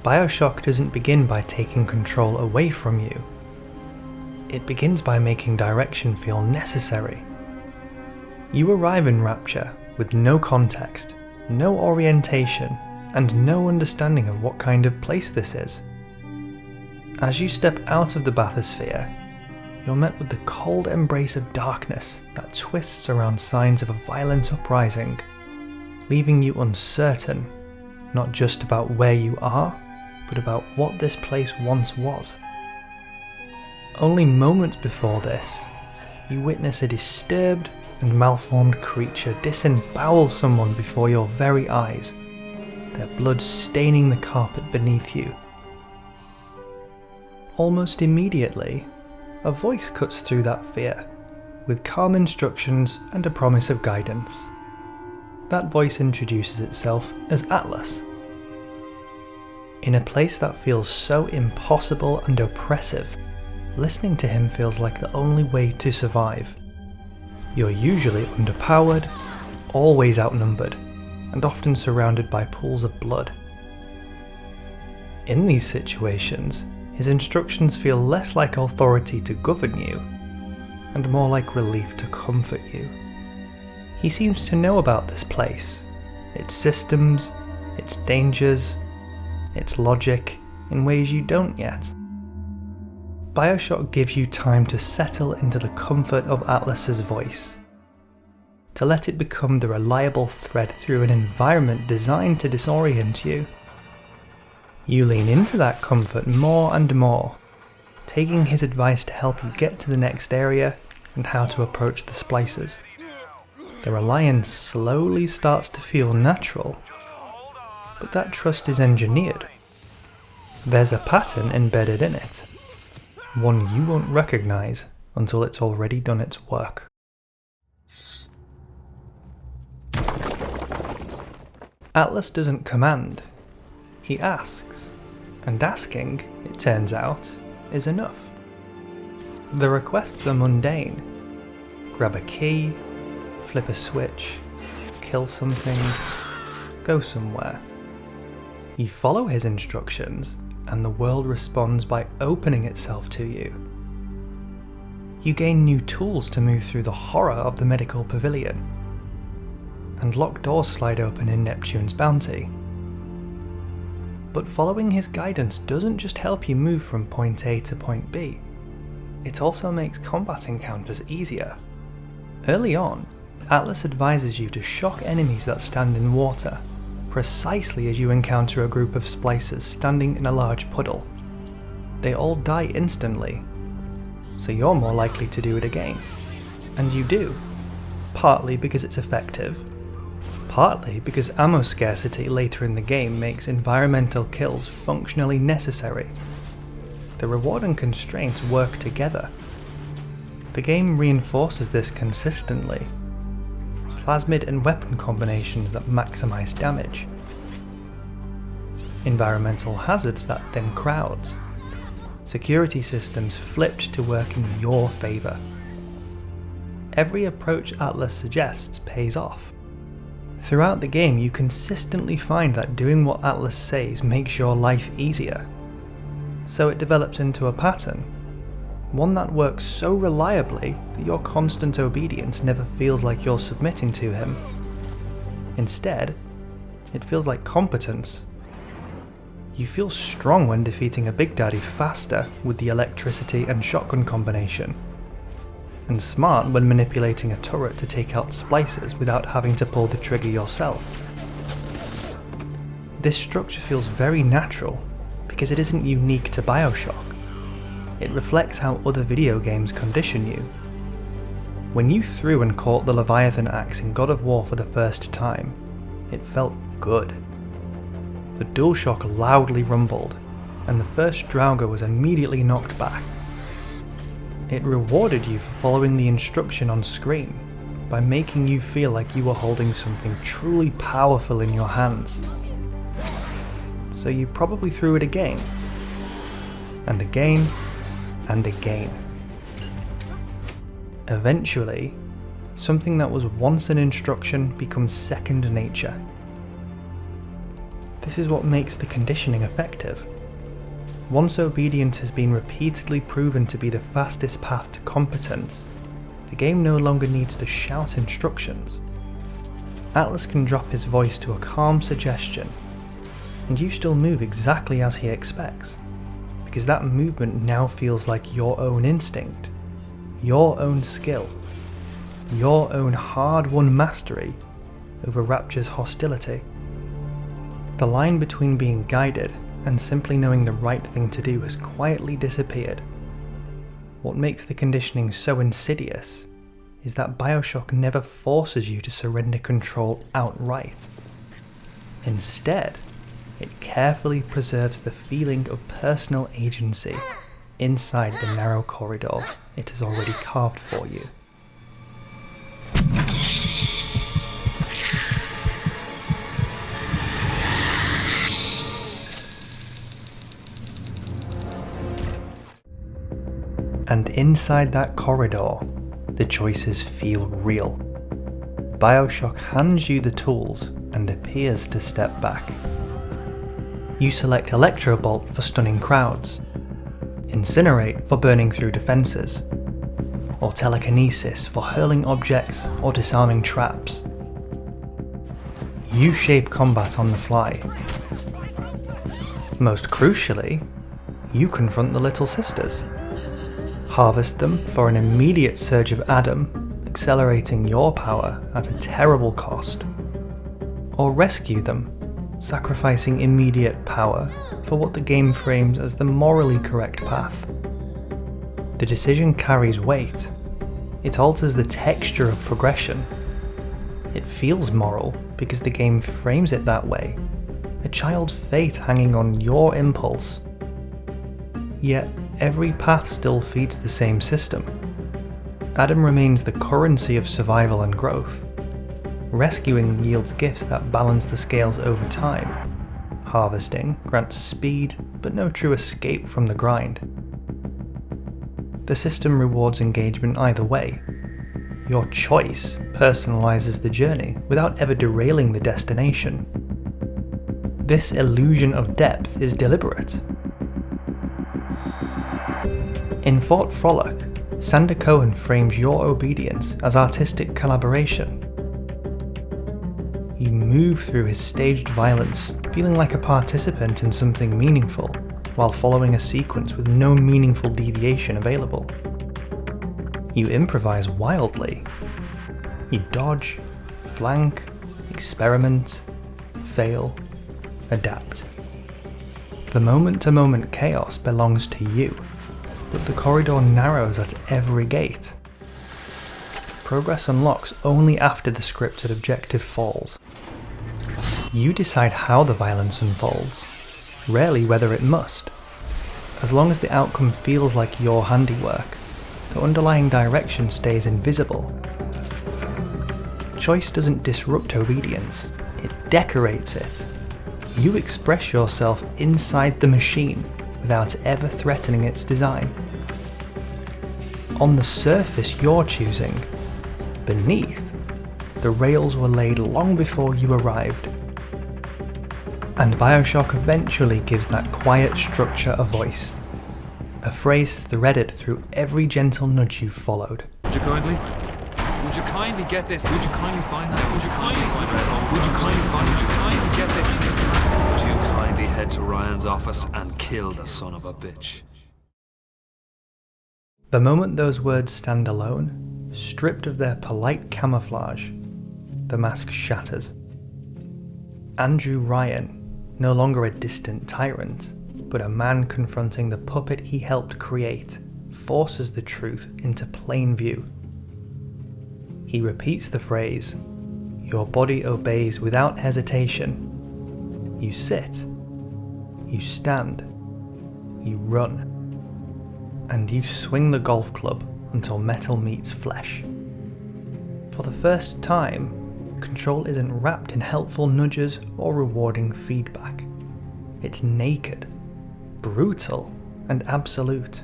BioShock doesn't begin by taking control away from you. It begins by making direction feel necessary. You arrive in Rapture with no context, no orientation, and no understanding of what kind of place this is. As you step out of the bathysphere, you're met with the cold embrace of darkness that twists around signs of a violent uprising, leaving you uncertain, not just about where you are, but about what this place once was. Only moments before this, you witness a disturbed and malformed creature disembowel someone before your very eyes, their blood staining the carpet beneath you. Almost immediately, a voice cuts through that fear, with calm instructions and a promise of guidance. That voice introduces itself as Atlas. In a place that feels so impossible and oppressive, listening to him feels like the only way to survive. You're usually underpowered, always outnumbered, and often surrounded by pools of blood. In these situations, his instructions feel less like authority to govern you, and more like relief to comfort you. He seems to know about this place, its systems, its dangers, its logic, in ways you don't yet. BioShock gives you time to settle into the comfort of Atlas's voice, to let it become the reliable thread through an environment designed to disorient you. You lean into that comfort more and more, taking his advice to help you get to the next area and how to approach the splices. The reliance slowly starts to feel natural, but that trust is engineered. There's a pattern embedded in it, one you won't recognize until it's already done its work. Atlas doesn't command, he asks, and asking, it turns out, is enough. The requests are mundane. Grab a key, flip a switch, kill something, go somewhere. You follow his instructions, and the world responds by opening itself to you. You gain new tools to move through the horror of the medical pavilion, and locked doors slide open in Neptune's bounty. But following his guidance doesn't just help you move from point A to point B, it also makes combat encounters easier. Early on, Atlas advises you to shock enemies that stand in water, precisely as you encounter a group of splicers standing in a large puddle. They all die instantly, so you're more likely to do it again. And you do, partly because it's effective, partly because ammo scarcity later in the game makes environmental kills functionally necessary. The reward and constraints work together. The game reinforces this consistently. Plasmid and weapon combinations that maximize damage. Environmental hazards that thin crowds. Security systems flipped to work in your favor. Every approach Atlas suggests pays off. Throughout the game, you consistently find that doing what Atlas says makes your life easier. So it develops into a pattern, one that works so reliably that your constant obedience never feels like you're submitting to him. Instead, it feels like competence. You feel strong when defeating a Big Daddy faster with the electricity and shotgun combination, and smart when manipulating a turret to take out splicers without having to pull the trigger yourself. This structure feels very natural because it isn't unique to BioShock. It reflects how other video games condition you. When you threw and caught the Leviathan axe in God of War for the first time, it felt good. The DualShock loudly rumbled, and the first Draugr was immediately knocked back. It rewarded you for following the instruction on screen, by making you feel like you were holding something truly powerful in your hands. So you probably threw it again, and again, and again. Eventually, something that was once an instruction becomes second nature. This is what makes the conditioning effective. Once obedience has been repeatedly proven to be the fastest path to competence, the game no longer needs to shout instructions. Atlas can drop his voice to a calm suggestion, and you still move exactly as he expects, because that movement now feels like your own instinct, your own skill, your own hard-won mastery over Rapture's hostility. The line between being guided and simply knowing the right thing to do has quietly disappeared. What makes the conditioning so insidious is that BioShock never forces you to surrender control outright. Instead, it carefully preserves the feeling of personal agency inside the narrow corridor it has already carved for you. And inside that corridor, the choices feel real. BioShock hands you the tools and appears to step back. You select Electrobolt for stunning crowds, Incinerate for burning through defences, or Telekinesis for hurling objects or disarming traps. You shape combat on the fly. Most crucially, you confront the Little Sisters. Harvest them for an immediate surge of Adam, accelerating your power at a terrible cost. Or rescue them, sacrificing immediate power for what the game frames as the morally correct path. The decision carries weight. It alters the texture of progression. It feels moral because the game frames it that way, a child's fate hanging on your impulse. Yet, every path still feeds the same system. Adam remains the currency of survival and growth. Rescuing yields gifts that balance the scales over time. Harvesting grants speed, but no true escape from the grind. The system rewards engagement either way. Your choice personalizes the journey without ever derailing the destination. This illusion of depth is deliberate. In Fort Frolic, Sander Cohen frames your obedience as artistic collaboration. You move through his staged violence, feeling like a participant in something meaningful, while following a sequence with no meaningful deviation available. You improvise wildly. You dodge, flank, experiment, fail, adapt. The moment-to-moment chaos belongs to you, but the corridor narrows at every gate. Progress unlocks only after the scripted objective falls. You decide how the violence unfolds, rarely whether it must. As long as the outcome feels like your handiwork, the underlying direction stays invisible. Choice doesn't disrupt obedience, it decorates it. You express yourself inside the machine without ever threatening its design. On the surface you're choosing. Beneath, the rails were laid long before you arrived. And BioShock eventually gives that quiet structure a voice. A phrase threaded through every gentle nudge you've followed. Would you kindly get this? Would you kindly find that? Would you kindly find it? Would you kindly find it? Would you kindly get this? Would you kindly head to Ryan's office and kill the son of a bitch? The moment those words stand alone, stripped of their polite camouflage, the mask shatters. Andrew Ryan, no longer a distant tyrant, but a man confronting the puppet he helped create, forces the truth into plain view. He repeats the phrase, "Your body obeys without hesitation." You sit, you stand, you run, and you swing the golf club until metal meets flesh. For the first time, control isn't wrapped in helpful nudges or rewarding feedback. It's naked, brutal, and absolute.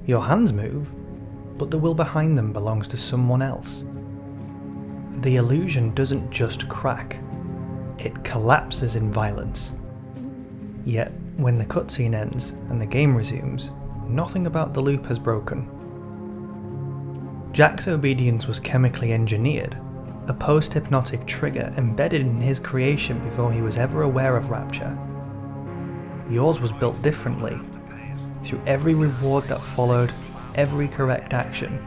Your hands move, but the will behind them belongs to someone else. The illusion doesn't just crack, it collapses in violence. Yet, when the cutscene ends and the game resumes, nothing about the loop has broken. Jack's obedience was chemically engineered, a post-hypnotic trigger embedded in his creation before he was ever aware of Rapture. Yours was built differently. Through every reward that followed, every correct action,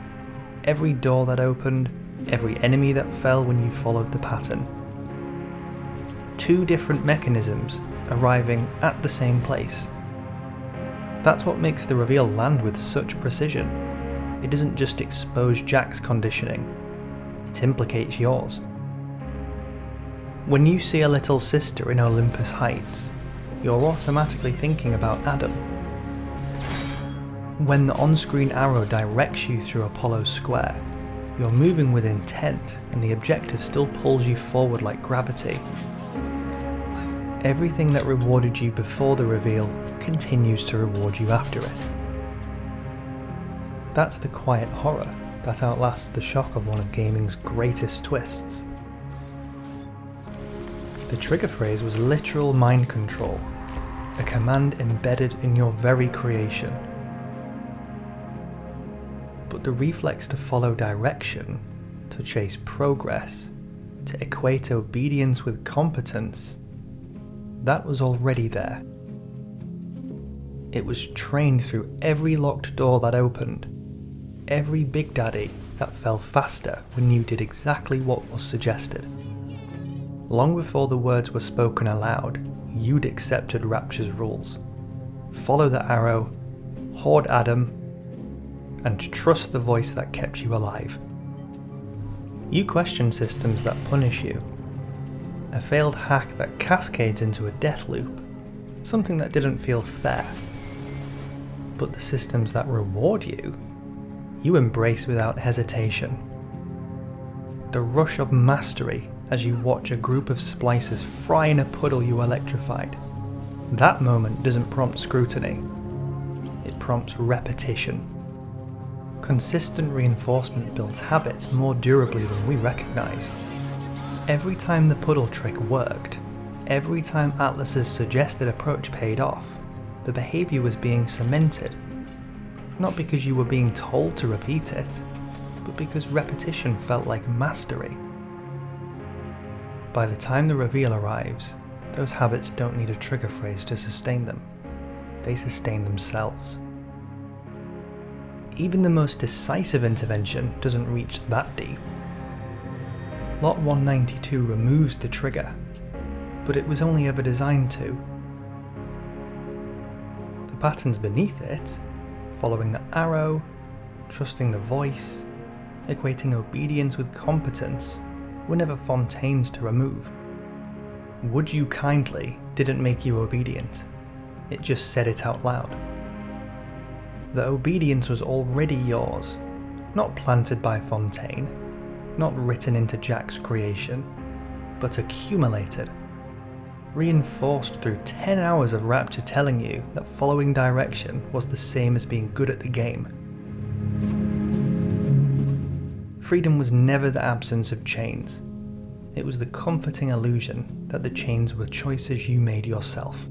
every door that opened, every enemy that fell when you followed the pattern. 2 different mechanisms arriving at the same place. That's what makes the reveal land with such precision. It doesn't just expose Jack's conditioning, it implicates yours. When you see a little sister in Olympus Heights, you're automatically thinking about Adam. When the on-screen arrow directs you through Apollo Square, you're moving with intent and the objective still pulls you forward like gravity. Everything that rewarded you before the reveal continues to reward you after it. That's the quiet horror that outlasts the shock of one of gaming's greatest twists. The trigger phrase was literal mind control, a command embedded in your very creation. But the reflex to follow direction, to chase progress, to equate obedience with competence, that was already there. It was trained through every locked door that opened, every Big Daddy that fell faster when you did exactly what was suggested. Long before the words were spoken aloud, you'd accepted Rapture's rules. Follow the arrow, hoard Adam, and trust the voice that kept you alive. You question systems that punish you. A failed hack that cascades into a death loop, something that didn't feel fair. But the systems that reward you, you embrace without hesitation. The rush of mastery as you watch a group of splicers fry in a puddle you electrified. That moment doesn't prompt scrutiny, it prompts repetition. Consistent reinforcement builds habits more durably than we recognise. Every time the puddle trick worked, every time Atlas's suggested approach paid off, the behaviour was being cemented. Not because you were being told to repeat it, but because repetition felt like mastery. By the time the reveal arrives, those habits don't need a trigger phrase to sustain them. They sustain themselves. Even the most decisive intervention doesn't reach that deep. Lot 192 removes the trigger, but it was only ever designed to. The patterns beneath it, following the arrow, trusting the voice, equating obedience with competence, were never Fontaine's to remove. Would you kindly didn't make you obedient, it just said it out loud. The obedience was already yours, not planted by Fontaine, not written into Jack's creation, but accumulated. Reinforced through 10 hours of Rapture telling you that following direction was the same as being good at the game. Freedom was never the absence of chains. It was the comforting illusion that the chains were choices you made yourself.